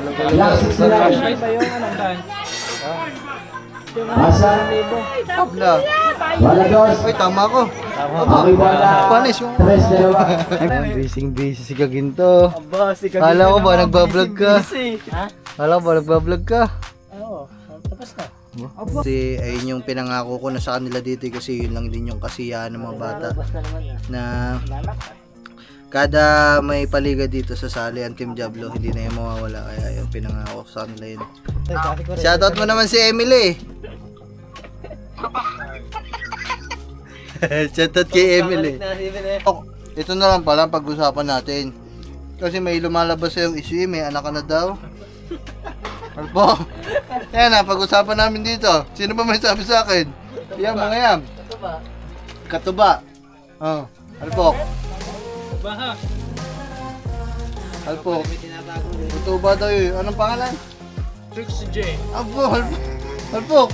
Black 69. Ba yung ano? Asa? Tabla. Bola 2. Ay, tama ko. Okay, bola. Panis yung... 3-2. Busy si Kaginto. Kala ko ba nagbablog ka? Kala ko ba nagbablog ka? Oo, tapos na. Kasi ayun yung pinangako ko na sa kanila dito kasi yun lang din yung kasiyahan ng mga bata na kada may paliga dito sa salian Team Diablo hindi na yung mawawala, kaya yung pinangako ko sa kanila yun. Shoutout mo naman si Emily. Shoutout kay Emily. Oh, ito na lang pala pag-usapan natin kasi may lumalabas yung issue, may anak ka na daw. Ano po? Yan na, pag-usapan namin dito. Sino ba may sabi sa akin? Yan, mga yan. Katuba. Oh, Alpok. Alpok. Katuba daw yun. Anong pangalan? Trixie J. Alpok. Alpok.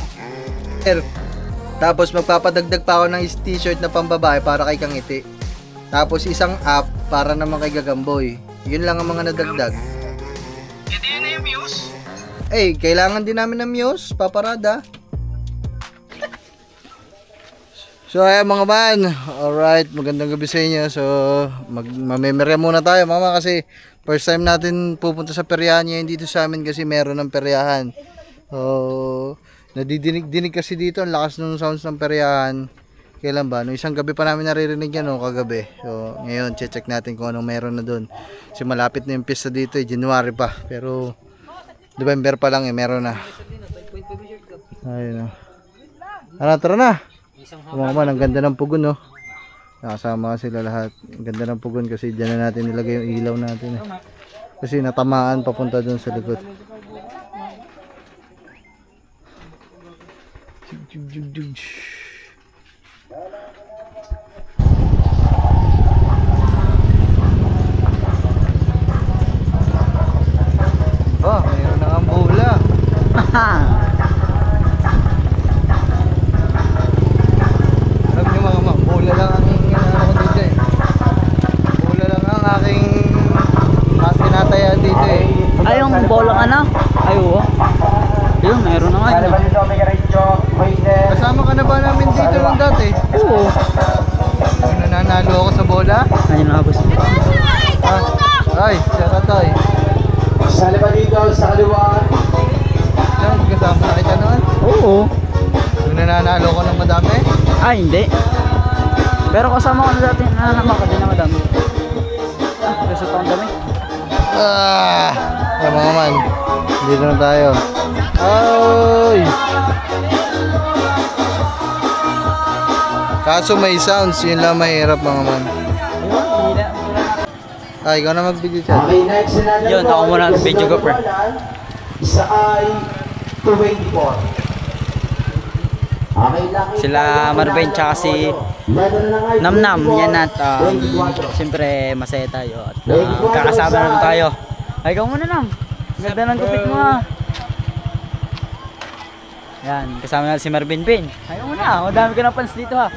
Tapos magpapadagdag pa ako ng t-shirt na pambabae para kay Kangiti. Tapos isang app para naman kay Gagamboy. Yun lang ang mga nadagdag. Hindi yun na yung Muse? Eh, kailangan din namin ng Muse, paparada. So, ayan mga man. Alright, magandang gabi sa inyo. So, mamemerya muna tayo mga kasi first time natin pupunta sa peryahan ngayon dito sa amin kasi meron ng peryahan. So, nadidinig kasi dito ang lakas ng sounds ng peryahan. Kailan ba? No, isang gabi pa namin naririnig yan, no, kagabi. So, ngayon, check natin kung anong meron na doon. Kasi malapit na yung pista dito, January pa. Pero, November pa lang meron na. Ayun na. Ano, tara na. Mga man, ang ganda ng pugon, no. Nakasama sila lahat. Ang ganda ng pugon kasi dyan na natin nilagay yung ilaw natin. Kasi natamaan papunta doon sa likod. Oh, mayroon na ang bola. Alam niyo mga ma'am, bola lang ang ano ko dito eh. Bola lang ang aking tinatayaan dito eh. Ay, yung bolang ano? Ay, oo. Yun, mayroon na nga yun. Kasama ka na ba namin dito nung dati? Oo. Nananalo ako sa bola? Ayun na, boss. Ay, siya katoy. Sa liba dito, sa kaliwa. Kasama na kita noon? Oo. Nung nananalo ko ng madami? Ay, hindi. Pero kasama ko na dati, nananamak ka din na madami. Kasi taon dami. Yan mga man, dito na tayo. Ay! Kaso may sounds, yun lang mahirap mga man. Ay, ikaw na mag-video chat. Okay, next na Yun, ako muna ang video ko, per. Isa ay 24. Okay, laki. Sila Marvin tsaka si Namnam. Yan at siyempre masaya tayo. At kakasama naman tayo. Ay, ikaw muna Nam. Ganda ng gupit mo ha. Yan, kasama natin si Marvin Bin. Ay, ikaw muna. Madami ka ng fans dito ha.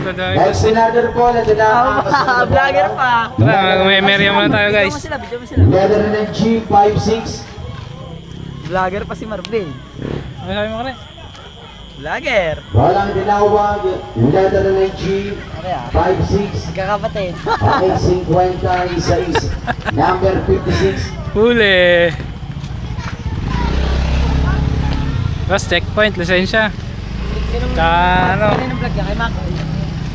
Next another ball, ito na. Vlogger pa. Tara, may merya muna tayo guys. Video mo sila. Letter ng G56. Vlogger pa si Marvin. Ano sabi mo ka rin? Vlogger. Walang tinawag. Letter ng G56. Magkakapatid. Okay, 56. Number 56. Huli! Tapos checkpoint, lisensya. Ano? Kanino vlog yan? Kay Mac?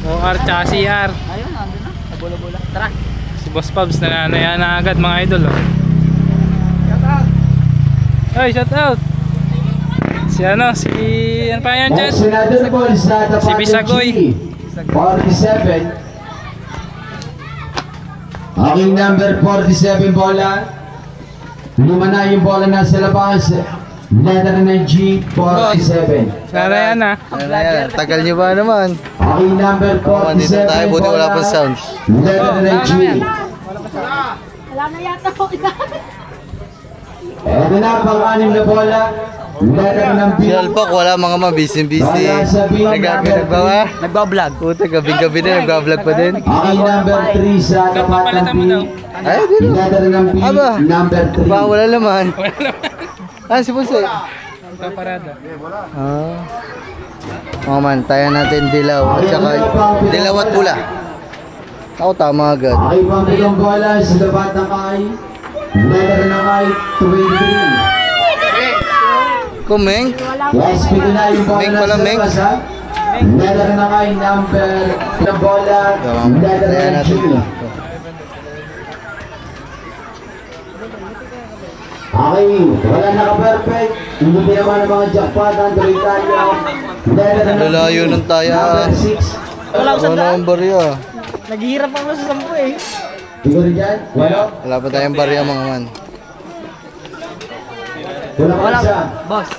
OR tsaka CR. Ayun, nandun na. Sa bola-bola. Tara. Si Boss Pubs nananaya na agad mga idol. Oh. Ay, shout out! Si ano, ano pa yan dyan? Next another ball is not a Si Bisagoy. 47. Okay, number 47 bola. Luma na yung bola nasa labas. Letter ng G47. Sana yan ah. Ayan, tagal nyo ba naman? Okay, number 47 Dito tayo, buti wala pa sounds. Letter ng G. Wala na yata ko. Ito na, pang-anim na bola. Letter ng B. Si Alpok, wala mga ma, busy. Wala sa B. Nagbawa? Nagbablog. Puta, gabing-gabi na, nagbablog pa din. Okay, number 3 sa tapat ng Papalitan B. mo daw. Ay, di na. Letter ng B. Aba. Number 3. Ba, wala naman. Si Bunso. Paparada. Mga man, tayo natin dilaw at saka dilaw at pula. Ako tama agad. Okay, pang bola sa tapat ng I. Letter ng I, 23. Kumeng. Yes, pito na yung bola Meng na pala, sa Meng. labas, ha? Letter ng I, number ng bola, letter Tayo ng G. natin ito. Okay, wala naka-perfect. Hindi naman ang mga jackpot ang tuloy-tayo. Letter ng Lalayo ng taya. number 6. Wala ko Ano ang barya? Naghihirap ako sa 10 eh. Ikaw rin dyan? Wala? Wala pa tayong barya mga man. Wala ka isa. Boss.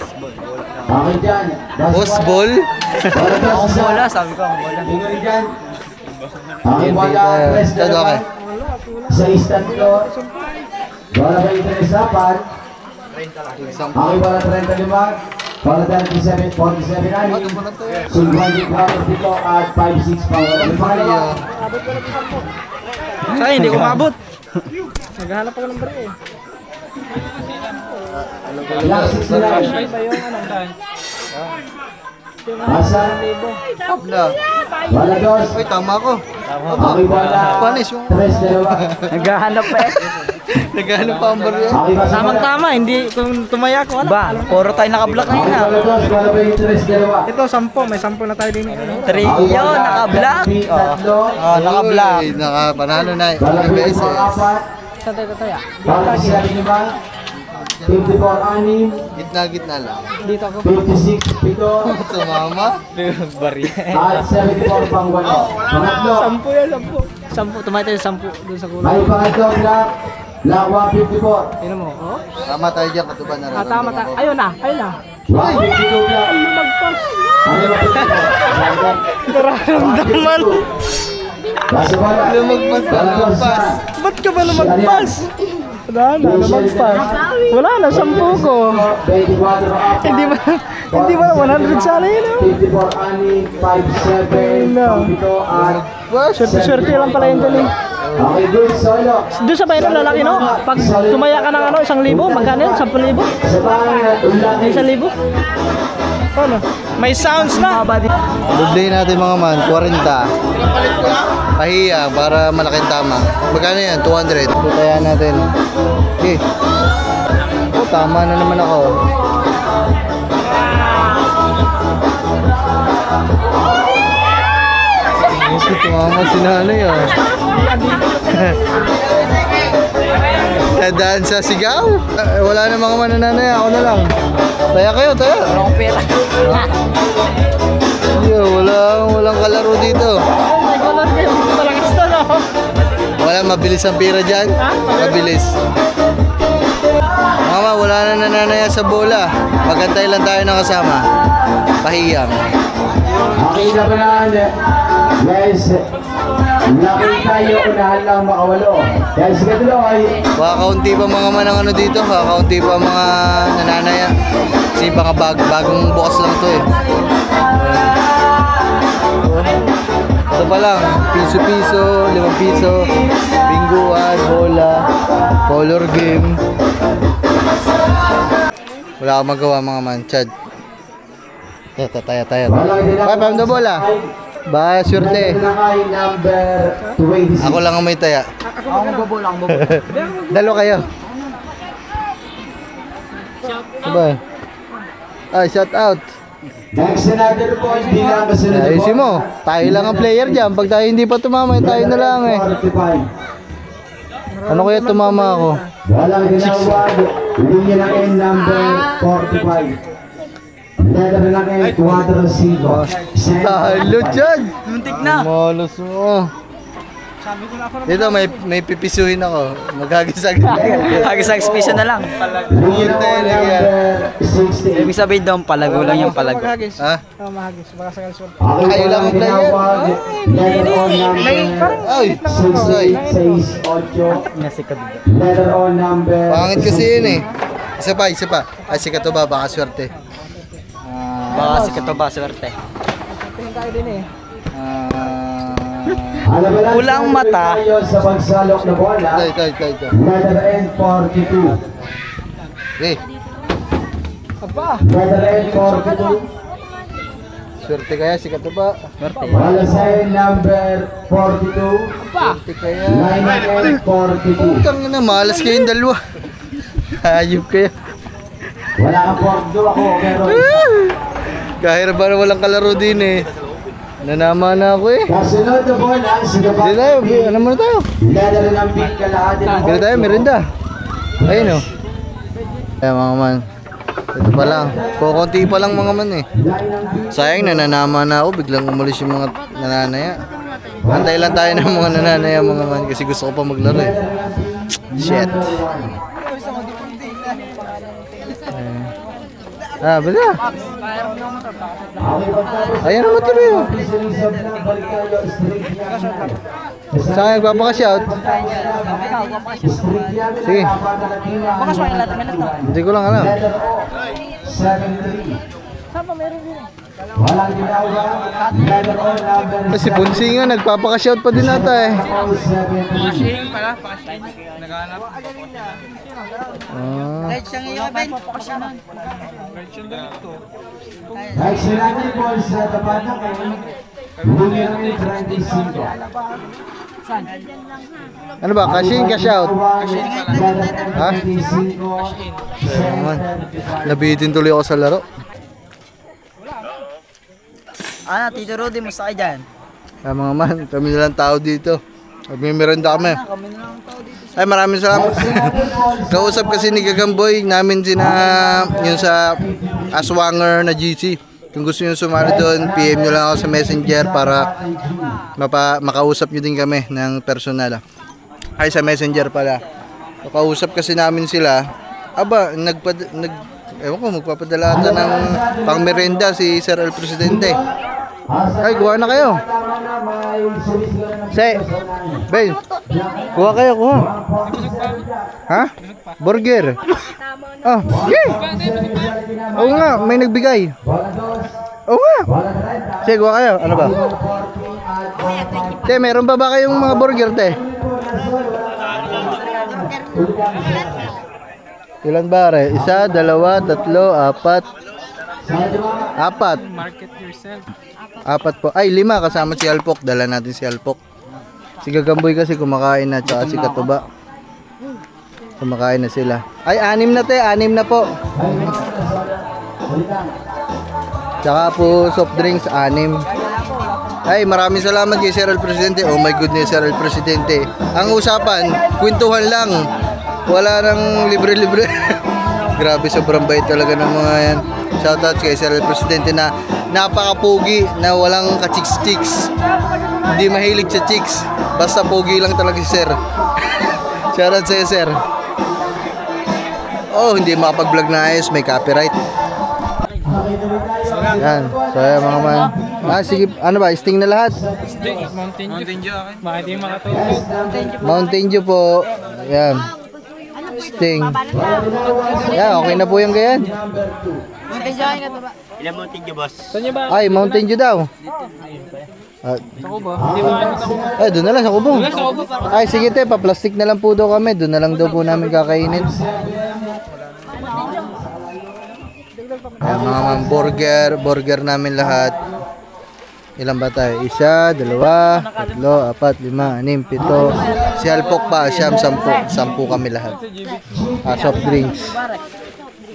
Okay dyan. Boss ball? Wala ka isa. Bola, sabi ko ang bola. Ikaw rin dyan. Okay, Yan, wala. tayo. Press na Chad, okay. naman. Sa istant ko. Wala ba interesapan? Okay, wala 35. Wala 37, 47, 9. Sulban dito at 5-6 pa. Wala yung pangalawa. Sa hindi ko maabot. Naghahanap ako ng baril eh. Ilang 6 na lang. Asa? Tabla. Wala dos. Uy, tama ko. Okay, wala. Panis yung... 3, 2. Naghahanap pa eh. Nagano pa ang barya? Okay, basta Tamang-tama, hindi kung tumaya ko Ba, puro tayo nakablock Okay, ngayon ah. wala dos. Wala ba yung 3, 2? Ito, 10. May 10 na tayo din. Trio, nakablock. Tatlo. Nakablock. Uy, nakapanalo na. Wala Ilang ba yung beses. mga apat? Saan tayo tataya? Wala ba sinabi niyo ba? 54, 6. Gitna-gitna lang. Dito ako. 56, 7. Sumama? At 74 pang walo. Pangatlo. 10 yan, 10. 10, tumayo tayo 10 dun sa kulay. May pangatlo black. Black 154. Tingnan mo, oh. Tama tayo dyan, katuban na rin. Tama ta. Ayun na, ayun na. 152 black. Lumagpas. Ano ba ito? Nararamdaman. Basta wala. Lumagpas pa, lumagpas. Ba't ka ba lumagpas? Wala na, lumagpas. Wala na, 10 ko. 24 Hindi ba 100 sana yun oh. 54 ani 57 pito at Swerte lang pala yun dali. okay good solo Doon sa bayan ng lalaki no? Pag tumaya ka ng ano, 1,000, magkano yun? 10,000? sa bahay ulaki 1,000? Ano? May sounds na! Dublin natin mga man, 40. Pahiya, para malaking tama. Magkano yan? 200. Tutayan natin. Okay. Oh, tama na naman ako. Okay, tumama si nanay ah. Dadaan sa sigaw. Wala na mga manananay, ako na lang. Taya kayo, taya. Wala akong pera. Walang kalaro dito. Ay, color kayo. Malakas to no? Wala, mabilis ang pira dyan. Mabilis. Mama, wala na nananaya sa bola. Magantay lang tayo ng kasama. Pahiyang. okay labanan guys laki tayo unahan lang makawalo guys katuloy Kakaunti pa mga manang ano dito. Kakaunti pa mga nananaya. Kasi baka bagong bukas lang to eh. Ito pa lang. Piso-piso, 5 piso. Bingguan, bola, color game. Wala akong magawa mga man. Chad. Taya. Ay, pam na bola. Ba, swerte. number 26 Ako lang ang may taya. Ako magbabola, ako magbabola. Dalo kayo. Diba? Ay, shout out. next another point bilang kasunod na Ayusin mo. Tayo lang ang player dyan. Pag tayo hindi pa tumama, tayo na lang eh. 45 Ano kaya tumama ako? walang ginawag linya ng N number 45 letter ng N 45 Talo dyan. Muntik na. Malos mo. Dito may pipisuhin ako. Maghagisag. Hagis sa expression na lang. linya ng N number 60 Ibig sabihin daw, palago lang yung palago. Mahagis. Ha? Oh, mahagis. Baka sa kalsyon. Kayo lang ang player. letter O number Ay, 6, 6, 8 letter O number pangit kasi yun eh. Isa pa. Ay, si Katuba, baka swerte. Baka si Katuba, swerte. Pulang mata. Sa pagsalok na bola. Ito. Letter N 42. Eh, Letter N 42. swerte kaya si Katuba. Swerte. Wala sign number 42. Swerte kaya. Line N 42. Putang na, malas kayong dalawa. Hayop kaya. Wala kang 42 ako, pero Kahit ba walang kalaro din eh. Nanama na ako eh. kasunod na bola, Hindi tayo, ano muna tayo? letter ng big kalahati ng Hindi tayo, merinda. Ayun o. Kaya mga man. Ito pa lang. Kukunti pa lang mga man eh. Sayang, nananama na ako. Biglang umalis yung mga nananaya. Antay lang tayo ng mga nananaya mga man. Kasi gusto ko pa maglaro eh. Shit. Bala. Ayan naman tuloy oh. Saan nagpapaka-shout? Sige. Hindi ko lang alam. Walang ginawa. Letter O number Si Punsi nga nagpapaka-shout pa din ata eh. 73. Next natin po sa tapat na kayo. Numero 35. Ano ba? Cash-in, cash-out? Ha? Naman. Nabitin tuloy ako sa laro. Tito Rudy, musta kayo dyan? Mga man, kami na lang tao dito. Magmimiranda kami. Ay, maraming salamat. Kausap kasi ni Gagamboy namin yun sa Aswanger na GC. Kung gusto nyo sumali doon, PM nyo lang ako sa Messenger para makausap nyo din kami ng personal. Ay, sa Messenger pala. Kausap kasi namin sila. Aba, ewan ko, magpapadala ata ng pang-merenda si Sir El Presidente. Ay, kuha na kayo. Ben, kuha kayo, kuha. Ha? Burger. Oh, yeah. Oo nga, may nagbigay. Oo nga. Sige, kuha kayo. Ano ba? Te, meron ba kayong mga burger, te? Ilan ba, re? Isa, dalawa, tatlo, apat. Apat. Market yourself. Apat po. Ay, 5 kasama si Alpok. Dala natin si Alpok. Si Gagamboy kasi kumakain na, tsaka si Katuba. Kumakain na sila. Ay, 6 na te. 6 na po. Tsaka po soft drinks, 6. Ay, maraming salamat kay Sir El Presidente. Oh my goodness, Sir El Presidente. Ang usapan, kwentuhan lang. Wala nang libre-libre. Grabe, sobrang bait talaga ng mga yan. Shoutout kay Sir El Presidente na napaka-pogi, na walang ka-chicks-chicks. Hindi mahilig sa chicks. Basta pogi lang talaga si Sir. Shoutout sa'yo, Sir. Oh, hindi makapag-vlog na ayos, may copyright. Yan, so yan mga man. Sige, ano ba, sting na lahat? Mountain Dew akin. Bakit yung makatulog? Mountain Dew po. Yan. Sting. Yan, okay na po yung ganyan. Ilan Mountain Dew, boss? Saan niyo ba? Ay, Mountain Dew daw. Sa Kubo? Hindi mo Ay, doon na lang sa Kubo. Ay, sige te, pa-plastic na lang po daw kami. Doon na lang daw po namin kakainin. Ay, mga man, burger namin lahat. Ilan ba tayo? 1, 2, 3, 4, 5, 6, 7. Si Alpok pa, siyam, 10 kami lahat. Soft drinks.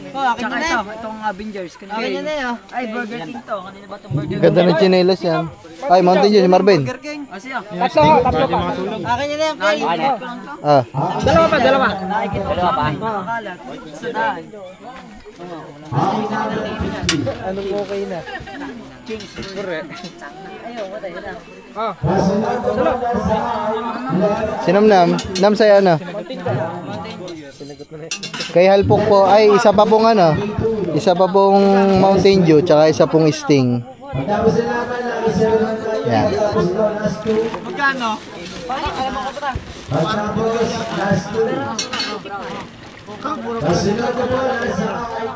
Tsaka itong Avengers. Kanina na yun. Ay, Burger King to. Kanina ba itong Burger King? Ganda ng chinelas yan. Ay, Mountain Dew, si Marvin. Siya. Tatlo pa. Akin na yan. Kaya. Ah, Dalawa pa. Dalawa pa. Isa na. Anong okay na? sinamnam. Nam sa'yo ano? Kay Halpok po. Ay, isa pa pong ano? Isa pa pong Mountain Dew, tsaka isa pong Sting. Yan. Magkano? Kasunod ko po nasa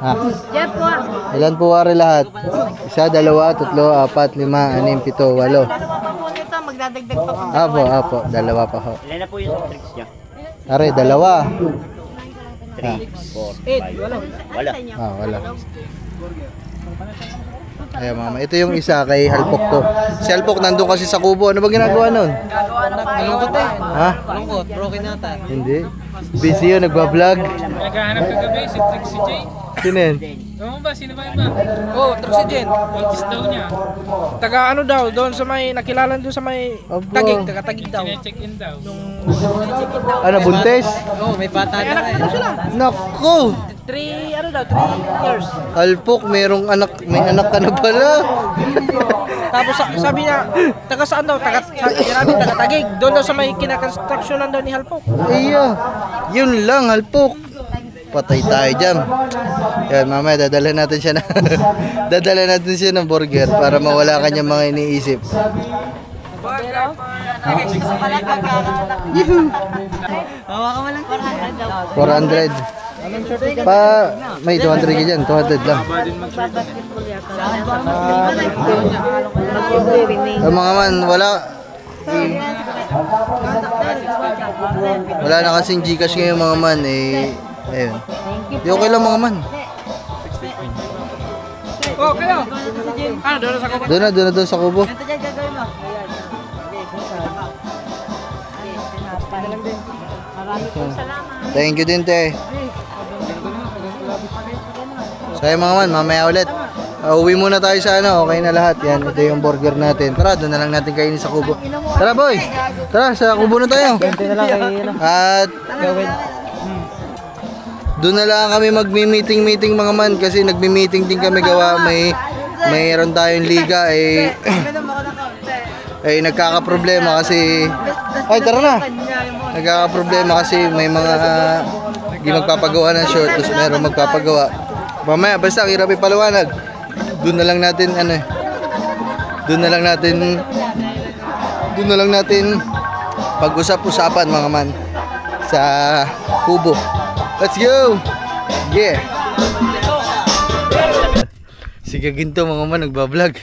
Ah. Jeff po. Ilan po wari lahat? Isa, dalawa, tatlo, apat, lima, anim, pito, walo. Ano pa po nito? Magdadagdag pa po. Apo, dalawa pa ho. Ilan na po yung tricks niya? Are, dalawa. 3, 4, 5. Wala. Wala. Ayan mama, ito yung isa kay Halpok to. Si Halpok nandun kasi sa kubo. Ano ba ginagawa nun? Malungkot eh. Ha? Malungkot, broken nata. Hindi. Busy yun, nagbablog. Naghahanap kagabi si Trixie J. Sino yun? Ewan ba? Sino ba yun ba? Oh, Trixie Jen. Buntis daw niya. Taga ano daw, doon sa may, nakilala doon sa may Abo. Tagig, taga Tagig daw. Check-in daw. Ano, buntes? Oh, may bata na eh. Sila. Naku! 3 years. Halpok, may anak ka na pala. Tapos sabi niya, taga saan daw? Taga Tagig. Doon daw sa may kinakonstruksyonan daw ni Halpok. Iya. Yun lang, Halpok. Patay tayo dyan. Yan, mamaya dadalhin natin siya na dadalhin natin siya ng burger para mawala kanyang mga iniisip. Hawakan mo lang 400 daw. 400. Pa, may 200 ka dyan. 200 lang. Magbabasketball yata. Mga man, wala na kasing Gcash ngayon mga man. Ayun. Di okay lang mga man. Oh, kayo. Ano, doon sa kubo? Doon sa kubo. Ito dyan gagawin mo. Marami pong salamat. Thank you din, te. So ayun mga man, mamaya ulit. Uwi muna tayo sa ano, okay na lahat. Yan, ito yung burger natin. Tara, doon na lang natin kainin sa kubo. Tara boy! Tara, sa kubo na tayo. At doon na lang kami magmi-meeting mga man kasi nagmi-meeting din kami gawa mayroon tayong liga nagkakaproblema kasi tara na. Nagkakaproblema kasi may mga di magpapagawa ng short tapos meron magpapagawa. Mamaya basta hirap ipaliwanag. Doon na lang natin pag-usap-usapan mga man sa kubo. Let's go! Yeah! Si Kaginto mga man nagbablog.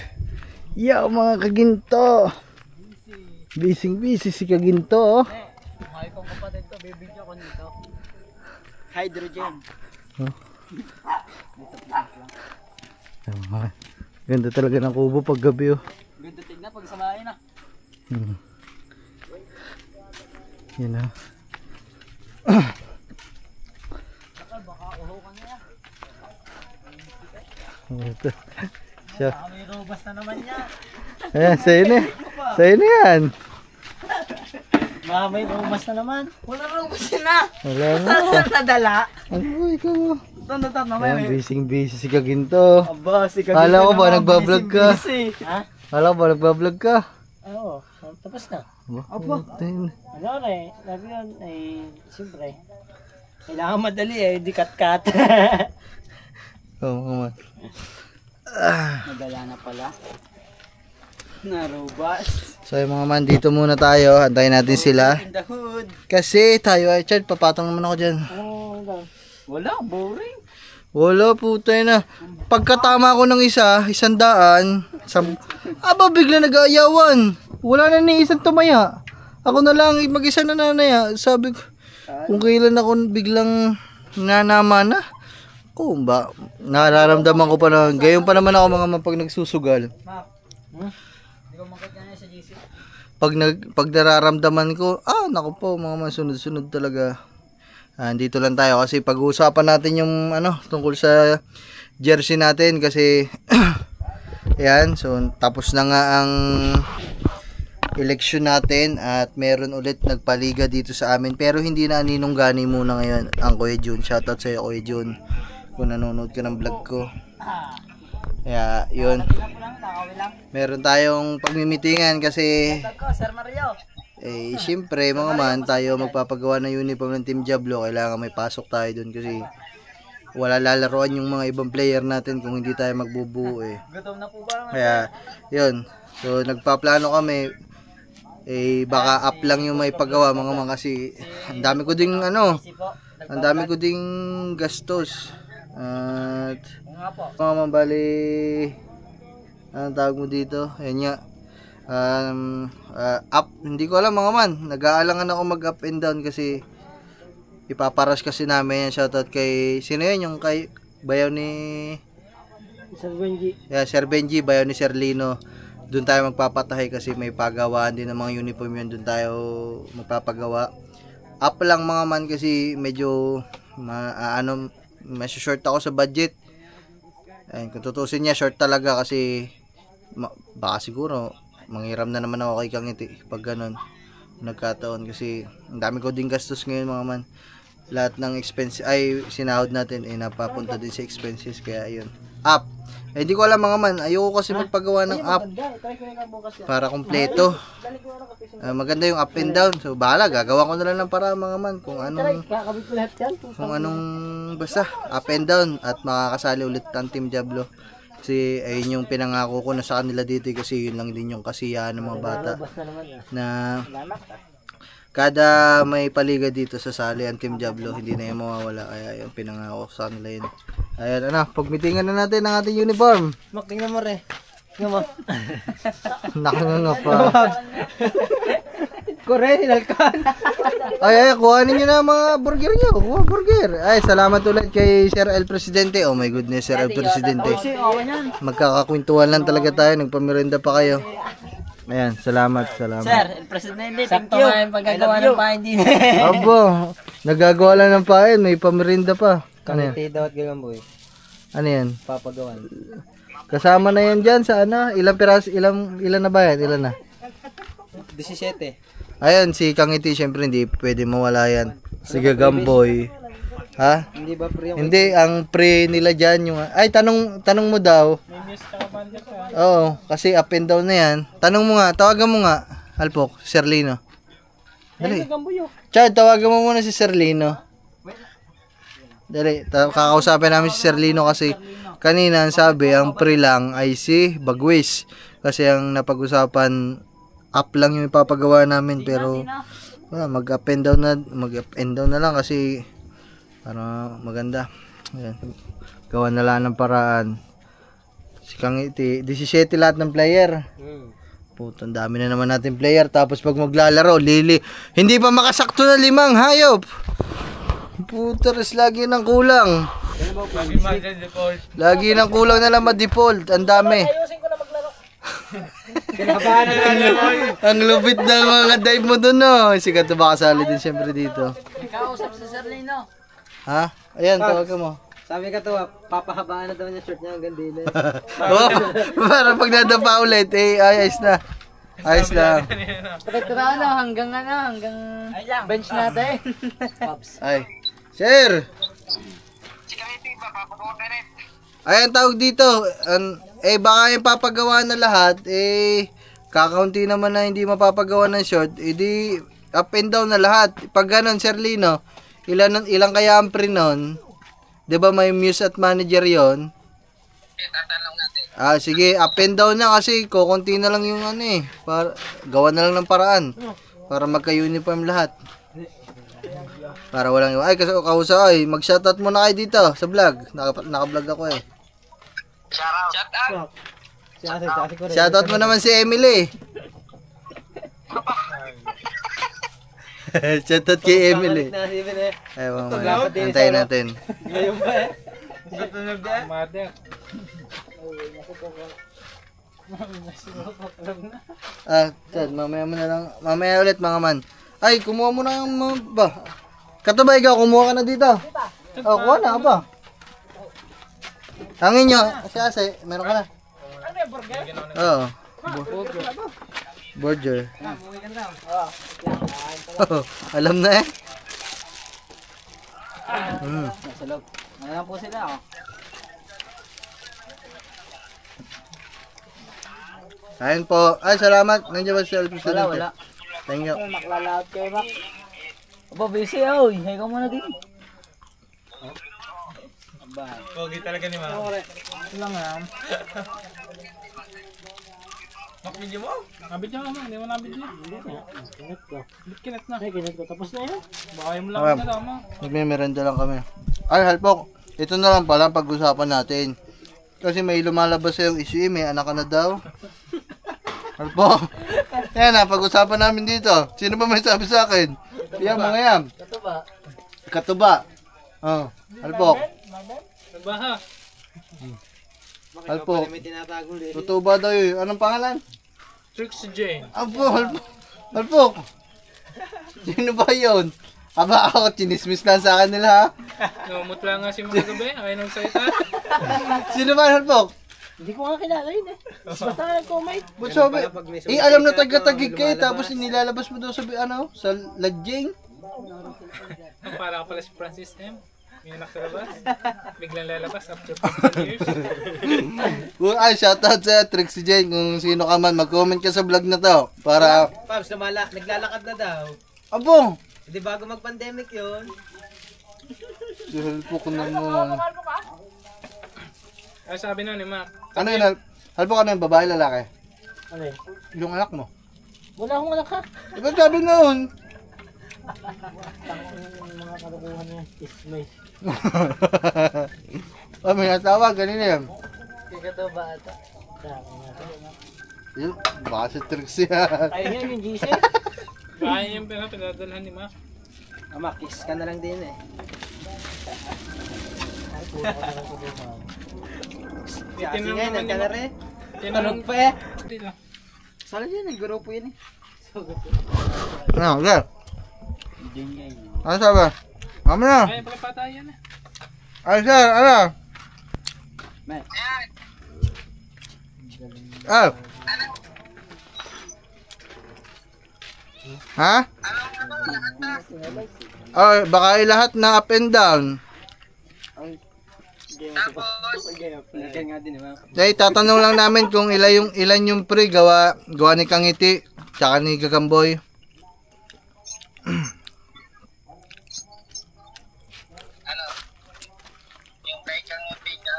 Yo mga Kaginto! Busy si Kaginto. Hydrogen. Ganda talaga ng kubo pag gabi oh. Ganda tignan pag samahin na. Yan na. Ito. Siya. May robust na naman niya. Ayan, sa'yo na yan. May robust na naman. Wala robust na. Wala na. Nadala. Ano ikaw? Tanda Ayan, busy si Kaginto. Aba, si Kaginto. Kala ko ba nagbablog ka? Ha? Kala ko ba nagbablog ka? Oo, tapos na. Apa? Ano rin, sabi yun, siyempre, kailangan madali di cut-cut. Oo, man. Madala na pala. Na robust. So yung mga man, dito muna tayo. Antayin natin sila. In the hood. Kasi tayo ay Chad, papatong naman ako dyan. Wala, boring. Wala puta na. Pagkatama ko ng 100, bigla nag-aayawan. Wala na ni isang tumaya. Ako na lang mag-isa na nanaya. Sabi ko, kung kailan ako biglang nanama na. Kung ba, nararamdaman ko pa na, gayon pa naman ako mga pag nagsusugal. Pag nararamdaman ko, naku po mga sunod-sunod talaga. Dito lang tayo kasi pag-uusapan natin yung tungkol sa jersey natin kasi ayan, so tapos na nga ang election natin at meron ulit nagpaliga dito sa amin pero hindi na Ninong Gani muna ngayon ang Kuya Jun. Shoutout sa iyo Kuya Jun kung nanonood ka ng vlog ko. Kaya yun, meron tayong pagmimitingan kasi Sir Mario. siyempre mga man tayo magpapagawa ng uniform ng Team Diablo, kailangan may pasok tayo dun kasi wala lalaroan yung mga ibang player natin kung hindi tayo magbubuo Gutom na po ba? kaya yun, so nagpaplano kami baka up lang yung may paggawa mga man kasi ang dami ko ding ang dami ko ding gastos. At mga mambali, anong tawag mo dito? Ayan nga. Hindi ko alam mga man. Nag-aalangan ako mag up and down kasi ipaparas kasi namin yan. Shoutout kay, sino yun? Yung kay bayaw ni Sir Benji. Yeah, Sir Benji, bayaw ni Sir Lino. Doon tayo magpapatahay kasi may pagawaan din ng mga uniform yun. Doon tayo magpapagawa. Up lang mga man kasi medyo may short ako sa budget. Ayun, kung tutusin niya, short talaga kasi baka siguro manghiram na naman ako kay Kangiti pag ganun nagkataon kasi ang dami ko din gastos ngayon mga man. Lahat ng expense ay sinahod natin napapunta din sa expenses kaya ayun. Up. Hindi ko alam mga man, ayoko kasi magpagawa ng up para kumpleto. Maganda yung up and down. So bahala, gagawa ko na lang ng para mga man kung anong basta up and down at makakasali ulit ang Team Diablo. Kasi ayun yung pinangako ko na sa kanila dito kasi yun lang din yung kasiyahan ng mga bata na kada may paliga dito sa sali ang Team Diablo, hindi na yung mawawala. Kaya yun, pinangako sa kanila yun. Ayan, pagmitingan na natin ang ating uniform. Tingnan mo rin. Tingnan mo. Nakanganga pa. Kore, hinalkan. Ay, kuhanin nyo na mga burger nyo. Kuha burger. Ay, salamat ulit kay Sir El Presidente. Oh my goodness, Sir El Presidente. Magkakakwentuhan lang talaga tayo. Nagpamirenda pa kayo. Ayan, salamat. Sir, El Presidente, thank you. Pagkagawa ng pain din. Abo, nagagawa lang ng pain. May pamirinda pa. Ano yan? Dawat gagamboy. Ano yan? Papagawan. Kasama na yan dyan sa ilang piras, ilan na ba yan? Ilan na? 17. Ayun, si Kangiti, syempre hindi pwede mawala yan. Si Gagamboy. Ha? Hindi ba pre? Hindi, ang pre nila dyan yung... Ay, tanong mo daw. Oo, kasi up and down na yan. Tanong mo nga, tawagan mo nga. Halpok, Sir Lino. Dali. Chad, tawagan mo muna si Sir Lino. Dali, kakausapin namin si Sir Lino kasi kanina ang sabi, ang pre lang ay si Bagwis. Kasi ang napag-usapan, up lang yung ipapagawa namin pero mag-up and down na lang kasi para maganda. Ayan. Gawa na lang ng paraan. Si Kangiti, 17 lahat ng player. Puto, ang dami na naman natin player. Tapos pag maglalaro, hindi pa makasakto na 5, hayop. Puteres, lagi nang kulang. Lagi nang kulang na lang ma-default. Ang dami. Ang lupit ng mga dive mo dun, no? Sikat na baka sali din syempre dito. Kausap si Sir Lino. Ha? Ayan, tawagan mo. Sabi ka to, papahabaan na daw niya short niya hanggang dili. Para pag nadapa ulit, ayos na. Ayos lang. Tara hanggang bench natin. Ay. Sir! Ayan, tawag dito. Baka yung papagawa na lahat, kakaunti naman na hindi mapapagawa ng short, di up and down na lahat. Pag ganon, Sir Lino, ilang kaya ang pre nun? Diba may muse at manager yon? Sige, up and down na kasi kukunti na lang yung para, gawa na lang ng paraan para magka-uniform lahat. Para walang ay kausa mag-shoutout muna kayo dito sa vlog. Naka-vlog ako Shoutout mo naman si Emily. Shoutout kay Emily. Ay, antayin natin. Ngayon ba Mother. Chad, mamaya ulit mga man. Ay, kumuha mo na yung ba? Katabay ikaw, kumuha ka na dito. Kuha na ba? Tangin nyo, kasi meron ka na. Ano yung burger? Oo. Burger. Alam na eh. Sa loob. Ayan po sila, Ayun po. Ay, salamat. Nandiyan ba si El Presidente? Wala. Thank you. Maklalaot kayo, Mac. Aba, busy, oy. Hay ka muna din. Pogi talaga ni Mama. Lang yan. Nakabidyo mo? Nakabidyo mo, hindi mo nabidyo. Kinat ko. Kinat na. Ay, kinat ko. Tapos na yun. Baka yung lang na tama. Nagme-merenda lang kami. Ay, Halpok, ito na lang pala pag-usapan natin. Kasi may lumalabas yung issue, may anak ka na daw. Halpok, yan na, pag-usapan namin dito. Sino ba may sabi sa akin? Yan, mga yan. Katuba. Katuba. Oh, Halpok. Baha. Halpok. Totoo ba daw yun? Anong pangalan? Tricks Jane. Halpok. Halpok. Sino ba yun? Aba ako, chinismis lang sa akin nila ha. Namumutla nga si mga gabi. Ayaw nang salita. Sino ba Halpok? Hindi ko nga kilala yun eh. Basta nag-comment. Ba't sabi? Alam na taga-tagig kayo tapos inilalabas mo daw sa sa Lagjeng. Para ka pala si Francis M. May anak sa labas. Biglang lalabas after 15 years. Ay, shoutout sa Trixie Jane. Kung sino ka man, mag-comment ka sa vlog na to. Para... Pabs, naglalakad na daw. Abo! Hindi bago mag-pandemic yun. Si Halpok naman. Ay, sabi na ni Mac. Ano yun? Halpok ka na yung babae, lalaki? Ano eh? Yung anak mo. Wala akong anak ha. Diba sabi noon? Mga kalukuhan niya. Ismay. May natawag, kanina yan. Katuba ata. Yun, baka si Trixie yan. Ayun yan yung GC. Kaya yung pinadalhan ni Mac. Ama, kiss ka na lang din eh. Kasi nga, nagkalare. Tinanong pa eh. Hindi lang. Sala yan eh, grupo yan eh. Ano, okay. Ano sabi? Mama na. Ay, pala patayan na. Ay, sir, ano? Ah. Ha? Oh, baka lahat na up and down. Nagkaya nga din eh. Say, tatanong lang namin kung ilan yung pre gawa ni Kangiti tsaka ni Gagamboy.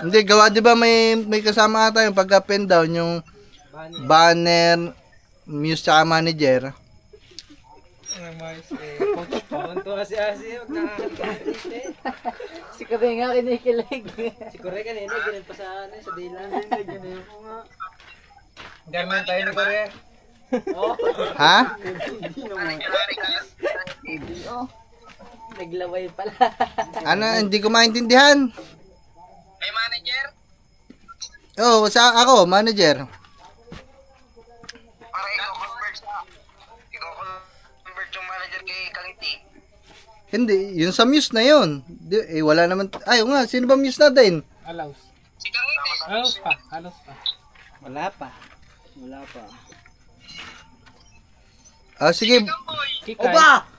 Hindi, gawa di ba may kasama ata yung pag up and down, yung banner, muse tsaka manager. Punto si Asi, huwag nakakalimutin eh. Si Kare nga kinikilig. Si Kore kanina, ganun pa sa ano, sa dilan. Ganun ko nga. Ganun tayo ni Korea. Ha? Naglaway pala. Ano, hindi ko maintindihan. May manager? Oo, ako, manager. Para i-convert yung manager kay Kangiti. Hindi, yun sa muse na yun. Wala naman, ay nga, sino ba muse natin? Alaus. Si Kangiti. Alaus pa. Alaus pa. Wala pa. Wala pa. Ah, sige. Kikay. Oba!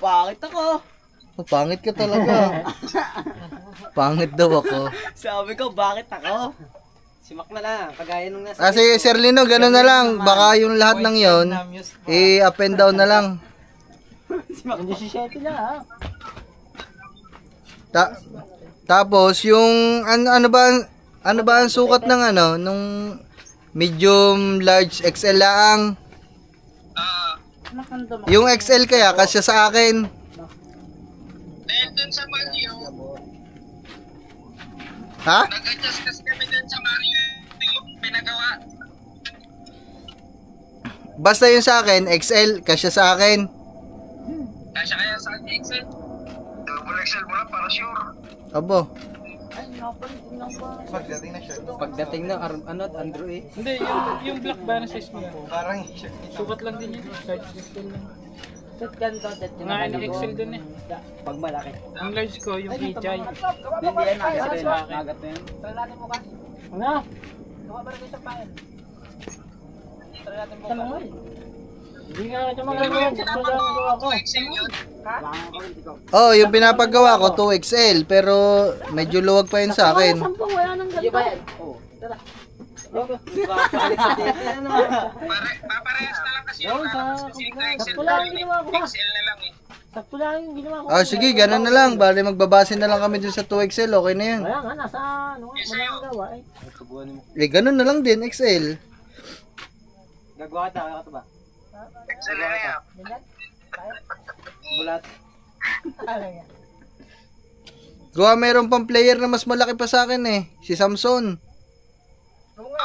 Bakit ako? Oh, pangit ka talaga. Pangit daw ako. Sabi ko, bakit ako? Si Mac na lang, kagaya nung nasa... Kasi Sir Lino, gano'n na lang. Baka yung lahat ng yon up and down na lang. Hindi si Shetty lang ha. Tapos yung ano ba ang sukat ng nung medium large XL lang. Yung XL kaya kasya sa akin. Dahil dun sa Mario, Ha? nag-adjust kasi kami dun sa Mario yung pinagawa. Basta yung sa akin XL kasya sa akin. Kasya kaya sa akin XL? Double XL mo lang para sure. Abo. Pagdating ng Andrew eh. Hindi, yung black ba na size mo? Parang sukat lang din yun. Large XL lang. Nga ni XL din eh. Pag malaki. Ang large ko, yung PJ. Hindi yan, nagat na yan. Ano? Gawa ba rin sa pain? Tara natin mo ka. Hindi nga ito mga gawa. Gusto lang ang gawa ko. XL yun. Oh, yung pinapagawa ko 2XL pero medyo luwag pa yun sa akin. Sampung wala nang Di ganito. ba yan? Tara. Paparehas na lang kasi yung XL Sakto lang yung ginawa ko ha. XL na lang eh. Sakto lang yung ginawa ko. Ah, sige, ganun na lang. Bale, magbabase na lang kami dun sa 2XL. Okay na yan. Kaya nga, nasa ano, wala nang gawa eh. Eh, ganun na lang din, XL. Gagawa ka ito ba? XL na yan. Bulat. Gawa, meron pang player na mas malaki pa sa akin eh. Si Samson. Double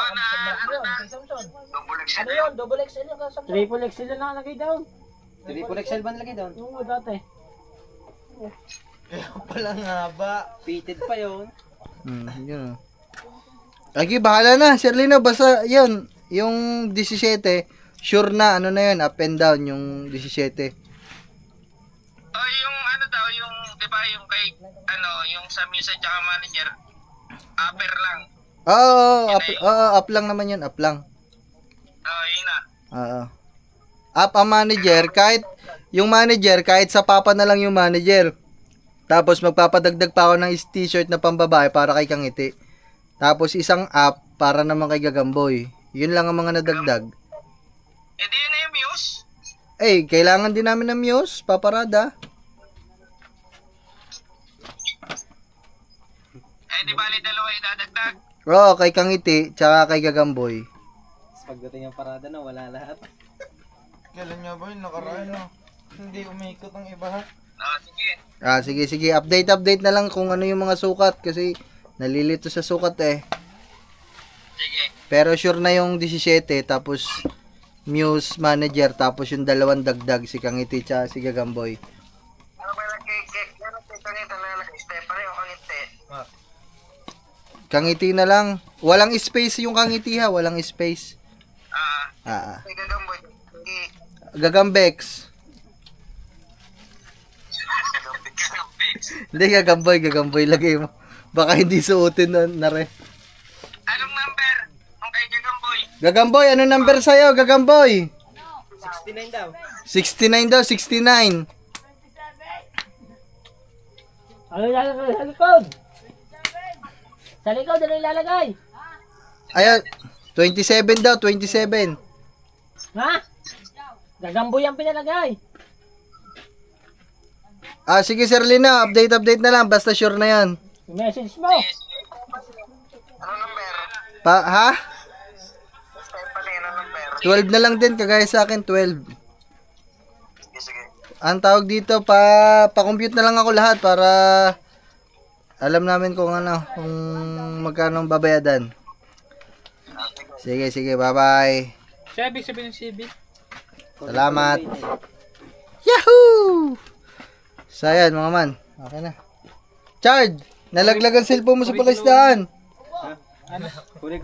XL Ano yun? Double XL yung kasama. Triple XL na nakalagay daw. Triple XL ba nalagay doon? Oo, dati. Pala nga ba? Fitted pa yun. Yun. Lagi, bahala na, Sherlina. Basta yun, yung 17, sure na, ano na yun, up and down, yung 17. Yung ano daw, yung, di ba, yung kay, ano, yung sa Misa tsaka manager, upper lang. Up lang naman yun, up lang. Yun na. Up ang manager, kahit, yung manager, kahit sa papa na lang yung manager. Tapos magpapadagdag pa ako ng t-shirt na pambabae para kay Kangiti. Tapos isang up para naman kay Gagamboy. Yun lang ang mga nadagdag. Di yun na yung Muse? Kailangan din namin ng Muse, paparada. Di bali dalawa yung dadagdag. Oo, kay Kangiti, tsaka kay Gagamboy. Pagdating ng parada na, wala lahat. Kailan nga ba yun? Nakaraan na. Hindi umikot ang iba ha? Sige. Sige. Update na lang kung ano yung mga sukat kasi nalilito sa sukat eh. Sige. Pero sure na yung 17 tapos Muse manager tapos yung dalawang dagdag si Kangiti tsaka si Gagamboy. Ano ba lang kay Kangiti na lang? Stephanie o Kangiti? Kangiti na lang. Walang space yung Kangiti ha. Walang space. Kay Gagamboy. Gagambex. Hindi, Gagamboy lagay mo. Baka hindi suotin na rin. Anong number? Ang kay Gagamboy? Gagamboy, anong number sa'yo, Gagamboy? 69 daw. 69 daw, 69. Ano ilalagay sa likod? Sa likod, ano ilalagay? Ayan, 27 daw, 27. Ha? Gagamboy ang pinalagay. Sige Sir Lina, update na lang, basta sure na yan. Message mo. Ano number? Ha? Stephanie, ano number? 12 na lang din, kagaya sa akin, 12. Sige. Ang tawag dito, pa-compute na lang ako lahat para alam namin kung magkano ang babayadan. Sige, bye-bye. Siya, ibig sabihin ng CB. Salamat. Yahoo! So, ayan, mga man. Okay na. Chard! Nalaglag ang cellphone mo sa pakistaan.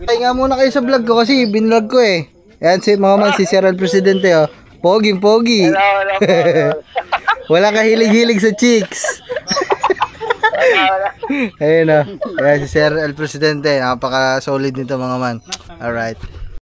Ay nga muna kayo sa vlog ko kasi binlog ko eh. Ayan si mga man, si Sir El Presidente oh. Pogi. Wala kahilig-hilig sa chicks. Ayun oh. Ayan si Sir El Presidente. Napaka-solid nito mga man. Alright.